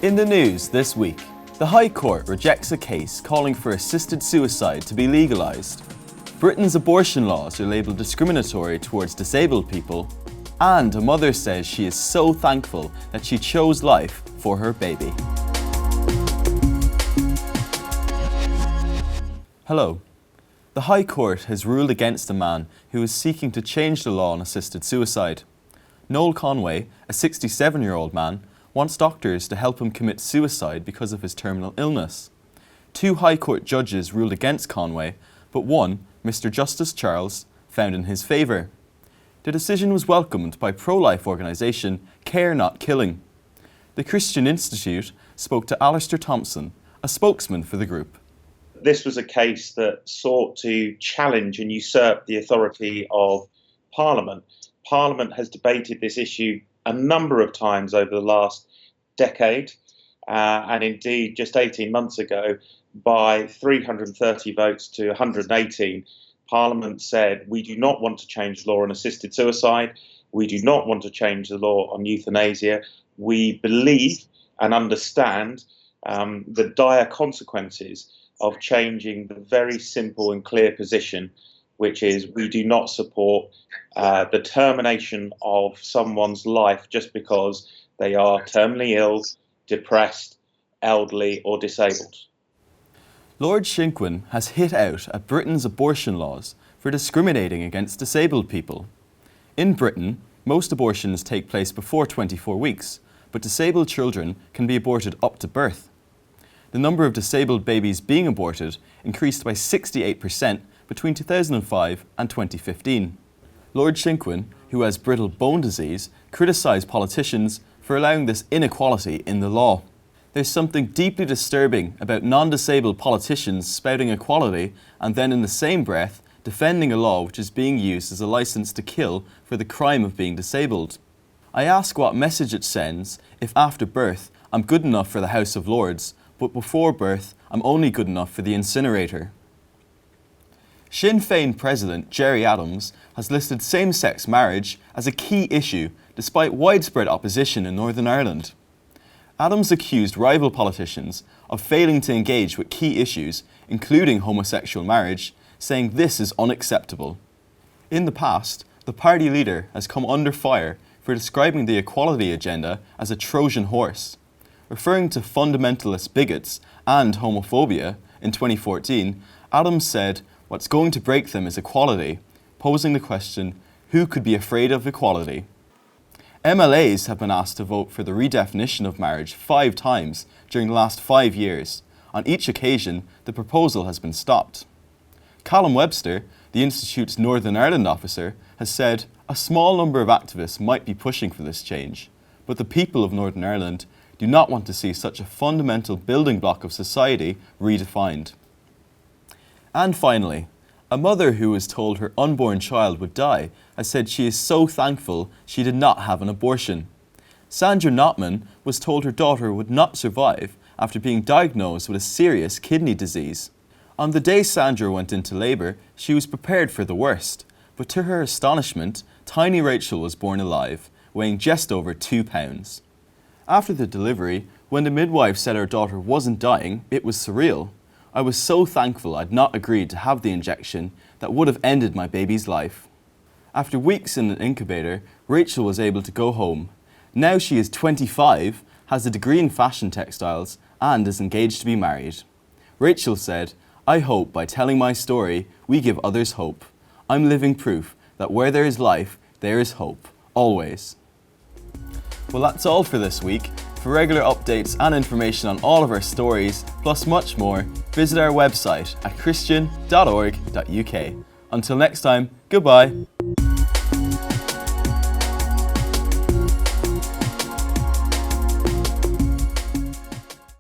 In the news this week, the High Court rejects a case calling for assisted suicide to be legalised. Britain's abortion laws are labelled discriminatory towards disabled people, and a mother says she is so thankful that she chose life for her baby. Hello. The High Court has ruled against a man who is seeking to change the law on assisted suicide. Noel Conway, a 67-year-old man, wants doctors to help him commit suicide because of his terminal illness. Two High Court judges ruled against Conway, but one, Mr. Justice Charles, found in his favour. The decision was welcomed by pro-life organisation Care Not Killing. The Christian Institute spoke to Alistair Thompson, a spokesman for the group. This was a case that sought to challenge and usurp the authority of Parliament. Parliament has debated this issue a number of times over the last decade, and indeed just 18 months ago, by 330 votes to 118, Parliament said we do not want to change the law on assisted suicide, we do not want to change the law on euthanasia, we believe and understand the dire consequences of changing the very simple and clear position, which is we do not support the termination of someone's life just because they are terminally ill, depressed, elderly or disabled. Lord Shinquin has hit out at Britain's abortion laws for discriminating against disabled people. In Britain, most abortions take place before 24 weeks, but disabled children can be aborted up to birth. The number of disabled babies being aborted increased by 68% between 2005 and 2015. Lord Shinquin, who has brittle bone disease, criticised politicians for allowing this inequality in the law. There's something deeply disturbing about non-disabled politicians spouting equality and then in the same breath defending a law which is being used as a licence to kill for the crime of being disabled. I ask what message it sends if after birth I'm good enough for the House of Lords, but before birth I'm only good enough for the incinerator. Sinn Féin President Gerry Adams has listed same-sex marriage as a key issue despite widespread opposition in Northern Ireland. Adams accused rival politicians of failing to engage with key issues, including homosexual marriage, saying this is unacceptable. In the past, the party leader has come under fire for describing the equality agenda as a Trojan horse. Referring to fundamentalist bigots and homophobia in 2014, Adams said, "What's going to break them is equality," posing the question, who could be afraid of equality? MLAs have been asked to vote for the redefinition of marriage 5 times during the last 5 years. On each occasion, the proposal has been stopped. Callum Webster, the Institute's Northern Ireland officer, has said a small number of activists might be pushing for this change, but the people of Northern Ireland do not want to see such a fundamental building block of society redefined. And finally, a mother who was told her unborn child would die has said she is so thankful she did not have an abortion. Sandra Notman was told her daughter would not survive after being diagnosed with a serious kidney disease. On the day Sandra went into labour, she was prepared for the worst, but to her astonishment, tiny Rachel was born alive, weighing just over 2 pounds. After the delivery, when the midwife said her daughter wasn't dying, it was surreal. I was so thankful I'd not agreed to have the injection that would have ended my baby's life. After weeks in an incubator, Rachel was able to go home. Now she is 25, has a degree in fashion textiles, and is engaged to be married. Rachel said, "I hope by telling my story, we give others hope. I'm living proof that where there is life, there is hope, always." Well, that's all for this week. For regular updates and information on all of our stories, plus much more, visit our website at christian.org.uk. Until next time, goodbye.